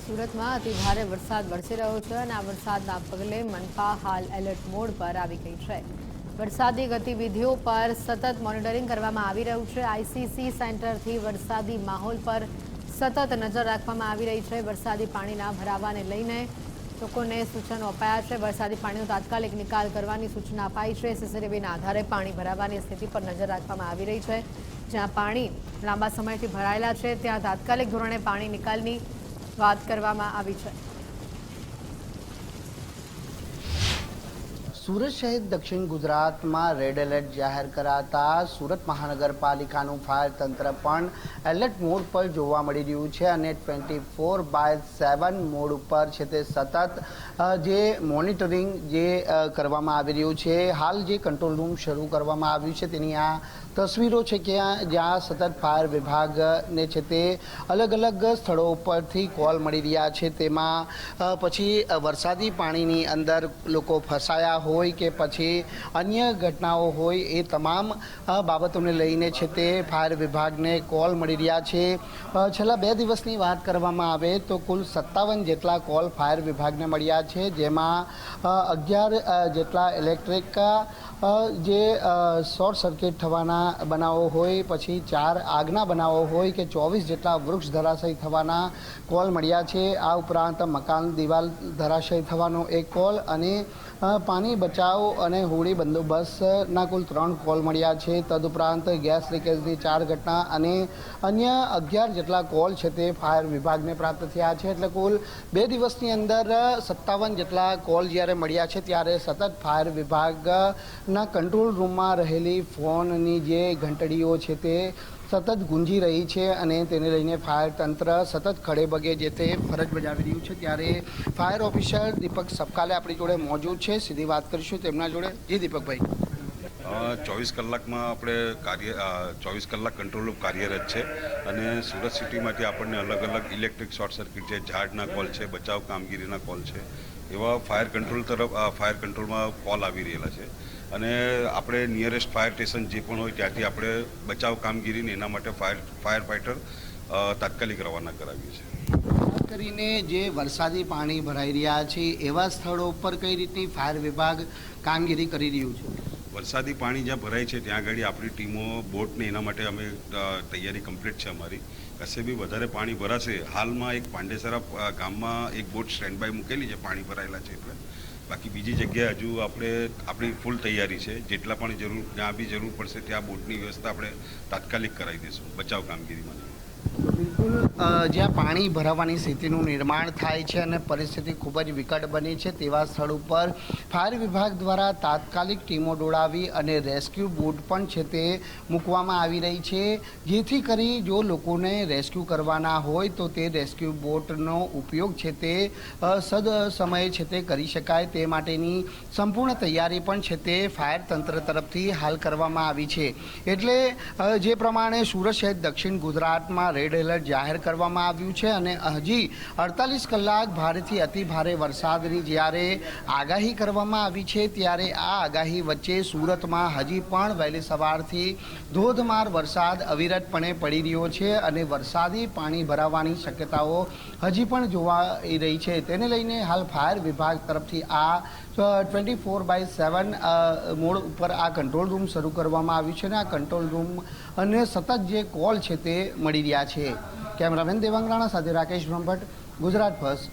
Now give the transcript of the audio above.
સુરતમાં અતિ ભારે વરસાદ વરસી રહ્યો છે અને આ વરસાદના પગલે મનપા હાલ એલર્ટ મોડ પર આવી ગઈ છે। વરસાદી ગતિવિધિઓ પર સતત મોનિટરિંગ કરવામાં આવી રહ્યું છે। આઈસીસી સેન્ટરથી વરસાદી માહોલ પર સતત નજર રાખવામાં આવી રહી છે। વરસાદી પાણીના ભરાવાને લઈને લોકોને સૂચનો અપાયા છે। વરસાદી પાણીનો તાત્કાલિક નિકાલ કરવાની સૂચના અપાઈ છે। સીસીટીવીના આધારે પાણી ભરાવાની સ્થિતિ પર નજર રાખવામાં આવી રહી છે। જ્યાં પાણી લાંબા સમયથી ભરાયેલા છે ત્યાં તાત્કાલિક ધોરણે પાણી નિકાલની વાત કરવામાં આવી છે। સુરત સહિત દક્ષિણ ગુજરાતમાં રેડ એલર્ટ જાહેર કરાતા સુરત મહાનગરપાલિકાનું ફાયર તંત્ર પણ એલર્ટ મોડ પર જોવા મળી રહ્યું છે અને 24/7 મોડ ઉપર છે તે સતત જે મોનિટરિંગ જે કરવામાં આવી રહ્યું છે। હાલ જે કંટ્રોલ રૂમ શરૂ કરવામાં આવ્યું છે તેની આ તસવીરો છે કે જ્યાં સતત ફાયર વિભાગને છે તે અલગ અલગ સ્થળો ઉપરથી કોલ મળી રહ્યા છે। તેમાં પછી વરસાદી પાણીની અંદર લોકો ફસાયા હોય કે પછી અન્ય ઘટનાઓ હોય એ તમામ બાબતોને લઈને છે તે ફાયર વિભાગને કોલ મળી રહ્યા છે। છેલ્લા 2 દિવસની વાત કરવામાં આવે તો કુલ 57 જેટલા કોલ ફાયર વિભાગને મળ્યા છે, જેમાં 11 જેટલા ઇલેક્ટ્રિક જે શોર્ટ સર્કિટ થવાના બનાવો હોય, પછી 4 આગના બનાવો હોય કે 24 જેટલા વૃક્ષ ધરાશયી થવાના કોલ મળ્યા છે। આ ઉપરાંત મકાન દિવાલ ધરાશયી થવાનો એક કોલ અને પાણી બચાવ અને હોડી બંદોબસ્તના કુલ 3 કોલ મળ્યા છે। તદુપરાંત ગેસ લીકેજની 4 ઘટના અને અન્ય 11 જેટલા કોલ છે તે ફાયર વિભાગને પ્રાપ્ત થયા છે। એટલે કુલ 2 દિવસની અંદર 57 જેટલા કોલ જ્યારે મળ્યા છે ત્યારે સતત ફાયર વિભાગના કંટ્રોલ રૂમમાં રહેલી ફોનની જે ઘંટડીઓ છે તે સતત ગુંજી રહી છે અને તેને લઈને ફાયર તંત્ર સતત ખડેપગે જે તે ફરજ બજાવી રહ્યું છે। ત્યારે ફાયર ઓફિસર દીપક સપકાલે આપણી જોડે મોજૂદ છે, સીધી વાત કરીશું તેમના જોડે। જી દીપકભાઈ, 24 કલાકમાં આપણે 24 કલાક કંટ્રોલ રૂમ કાર્યરત છે અને સુરત સિટીમાંથી આપણને અલગ અલગ ઇલેક્ટ્રિક શોર્ટ સર્કિટ છે, ઝાડના કોલ છે, બચાવ કામગીરીના કોલ છે, એવા ફાયર કંટ્રોલમાં કોલ આવી રહેલા છે અને આપણે નિયરેસ્ટ ફાયર સ્ટેશન જે પણ હોય ત્યાંથી આપણે બચાવ કામગીરીને એના માટે ફાયર ફાઇટર તાત્કાલિક રવાના કરાવીએ છીએ। ખાસ કરીને જે વરસાદી પાણી ભરાઈ રહ્યા છે એવા સ્થળો પર કઈ રીતની ફાયર વિભાગ કામગીરી કરી રહ્યું છે? વરસાદી પાણી જ્યાં ભરાય છે ત્યાં આગળ આપણી ટીમો બોટને એના માટે અમે તૈયારી કમ્પ્લીટ છે અમારી। કશે બી વધારે પાણી ભરાશે, હાલમાં એક પાંડેસરા ગામમાં એક બોટ સ્ટેન્ડ બાય મૂકેલી છે પાણી ભરાયેલા છે એટલે, બાકી બીજી જગ્યાએ હજુ આપણી ફૂલ તૈયારી છે। જેટલા પણ જ્યાં બી જરૂર પડશે ત્યાં બોટની વ્યવસ્થા આપણે તાત્કાલિક કરાવી દઈશું બચાવ કામગીરીમાં। બિલકુલ, જ્યાં પાણી ભરાવાની સ્થિતિનું નિર્માણ થાય છે અને પરિસ્થિતિ ખૂબ જ વિકટ બની છે તેવા સ્થળ ઉપર ફાયર વિભાગ દ્વારા તાત્કાલિક ટીમો દોડાવી અને રેસ્ક્યુ બોટ પણ છે તે મૂકવામાં આવી રહી છે, જેથી કરી જો લોકોને રેસ્ક્યુ કરવાના હોય તો તે રેસ્ક્યુ બોટનો ઉપયોગ છે તે સદ સમયે છે તે કરી શકાય તે માટેની સંપૂર્ણ તૈયારી પણ છે તે ફાયર તંત્ર તરફથી હાલ કરવામાં આવી છે। એટલે જે પ્રમાણે સુરત સહિત દક્ષિણ ગુજરાતમાં રેડ એલર્ટ જાહેર કરવામાં આવ્યું છે અને હજી 48 કલાક ભારેથી અતિ ભારે વરસાદની જ્યારે આગાહી કરવામાં આવી છે ત્યારે આ આગાહી વચ્ચે સુરતમાં હજી પણ વહેલી સવારથી ધોધમાર વરસાદ અવિરતપણે પડી રહ્યો છે અને વરસાદી પાણી ભરાવાની શક્યતાઓ હજી પણ જોવાઈ રહી છે। તેને લઈને હાલ ફાયર વિભાગ તરફથી આ 24/7 મોડ ઉપર આ કંટ્રોલ રૂમ શરૂ કરવામાં આવ્યું છે અને આ કંટ્રોલ રૂમ અને સતત જે કોલ છે તે મળી રહ્યા છે। કેમેરામેન દેવાંગ રાણા સાથે રાકેશ બ્રહ્મભટ્ટ, ગુજરાત ફર્સ્ટ,